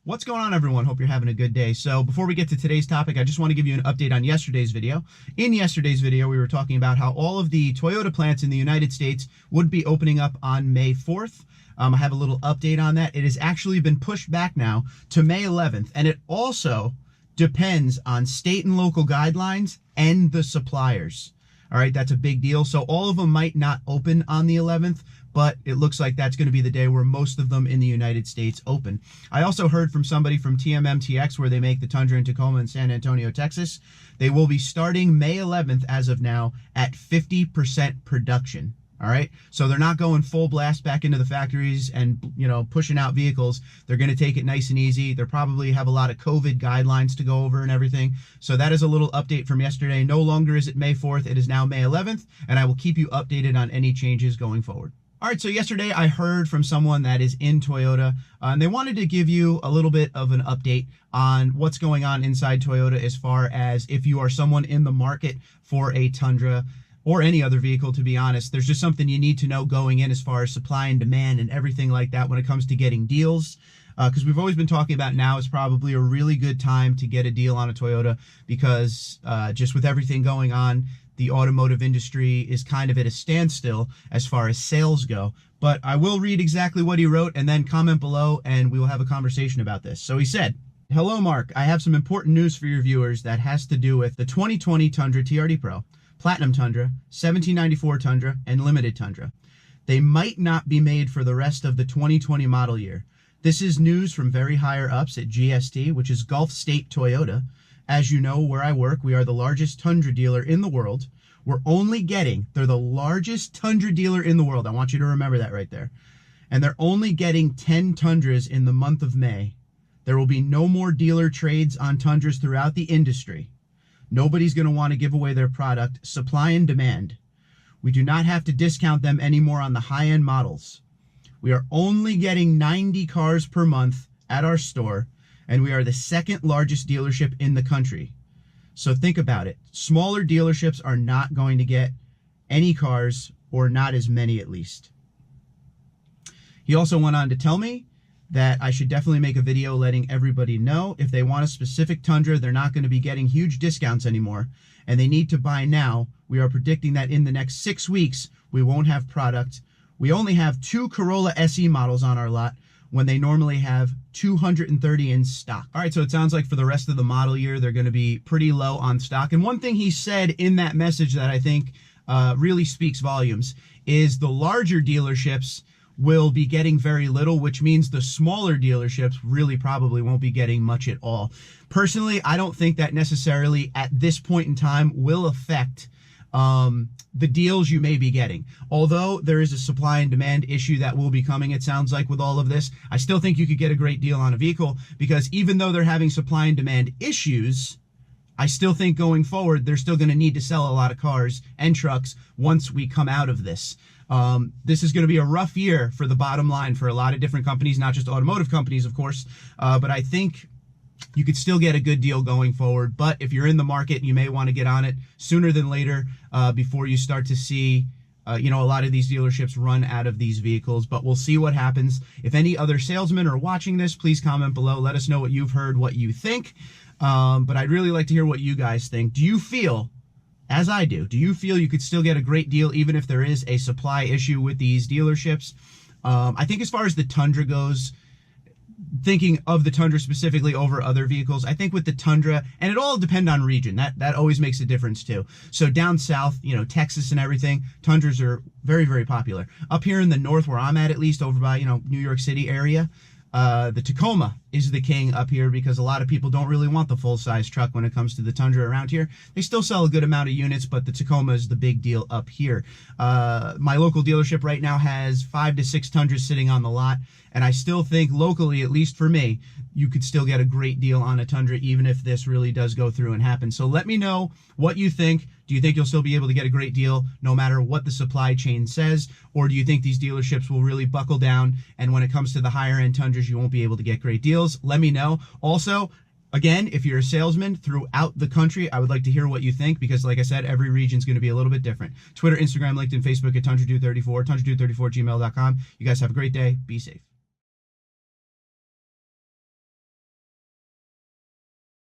What's going on, everyone? Hope you're having a good day. So before we get to today's topic, I just want to give you an update on yesterday's video. In yesterday's video, we were talking about how all of the Toyota plants in the United States would be opening up on May 4th. I have a little update on that. It has actually been pushed back now to May 11th, and it also depends on state and local guidelines and the suppliers. All right, that's a big deal. So all of them might not open on the 11th, but it looks like that's going to be the day where most of them in the United States open. I also heard from somebody from TMMTX, where they make the Tundra in Tacoma and San Antonio, Texas. They will be starting May 11th as of now at 50% production. All right, so they're not going full blast back into the factories and, pushing out vehicles. They're going to take it nice and easy. They'll probably have a lot of COVID guidelines to go over and everything. So that is a little update from yesterday. No longer is it May 4th. It is now May 11th, and I will keep you updated on any changes going forward. All right, so yesterday I heard from someone that is in Toyota, and they wanted to give you a little bit of an update on what's going on inside Toyota, as far as if you are someone in the market for a Tundra or any other vehicle. To be honest, there's just something you need to know going in as far as supply and demand and everything like that when it comes to getting deals. Because we've always been talking about now is probably a really good time to get a deal on a Toyota, because just with everything going on, the automotive industry is kind of at a standstill as far as sales go. But I will read exactly what he wrote and then comment below, and we will have a conversation about this. So he said, "Hello, Mark. I have some important news for your viewers that has to do with the 2020 Tundra TRD Pro, Platinum Tundra, 1794 Tundra, and Limited Tundra. They might not be made for the rest of the 2020 model year. This is news from very higher ups at GST, which is Gulf State Toyota. As you know, where I work, we are the largest Tundra dealer in the world. They're the largest Tundra dealer in the world. I want you to remember that right there. And they're only getting 10 Tundras in the month of May. There will be no more dealer trades on Tundras throughout the industry. Nobody's going to want to give away their product. Supply and demand. We do not have to discount them anymore on the high-end models. We are only getting 90 cars per month at our store, and we are the second largest dealership in the country. So think about it. Smaller dealerships are not going to get any cars, or not as many at least." He also went on to tell me that I should definitely make a video letting everybody know if they want a specific Tundra, they're not going to be getting huge discounts anymore, and they need to buy now. We are predicting that in the next 6 weeks, we won't have product. We only have 2 Corolla SE models on our lot, when they normally have 230 in stock. All right, so it sounds like for the rest of the model year, they're going to be pretty low on stock. And one thing he said in that message that I think really speaks volumes is the larger dealerships will be getting very little, which means the smaller dealerships really probably won't be getting much at all. Personally, I don't think that necessarily at this point in time will affect the deals you may be getting. Although there is a supply and demand issue that will be coming, it sounds like, with all of this, I still think you could get a great deal on a vehicle, because even though they're having supply and demand issues, I still think going forward, they're still going to need to sell a lot of cars and trucks once we come out of this. This is going to be a rough year for the bottom line for a lot of different companies, not just automotive companies, of course, but I think you could still get a good deal going forward. But if you're in the market, you may want to get on it sooner than later, before you start to see a lot of these dealerships run out of these vehicles. But we'll see what happens. If any other salesmen are watching this, please comment below. Let us know what you've heard, what you think. But I'd really like to hear what you guys think. Do you feel, as I do you feel you could still get a great deal even if there is a supply issue with these dealerships? I think as far as the Tundra goes, thinking of the Tundra specifically over other vehicles, I think with the Tundra, and it all depends on region, that always makes a difference too. So down south, Texas and everything, Tundras are very, very popular. Up here in the north, where I'm at least, over by, New York City area, the Tacoma is the king up here, because a lot of people don't really want the full-size truck when it comes to the Tundra around here. They still sell a good amount of units, but the Tacoma is the big deal up here. My local dealership right now has 5 to 6 Tundras sitting on the lot, and I still think locally, at least for me, you could still get a great deal on a Tundra, even if this really does go through and happen. So let me know what you think. Do you think you'll still be able to get a great deal no matter what the supply chain says? Or do you think these dealerships will really buckle down, and when it comes to the higher end Tundras, you won't be able to get great deals? Let me know. Also, again, if you're a salesman throughout the country, I would like to hear what you think, because like I said, every region is going to be a little bit different. Twitter, Instagram, LinkedIn, Facebook at TundraDude34, TundraDude34@gmail.com. You guys have a great day. Be safe.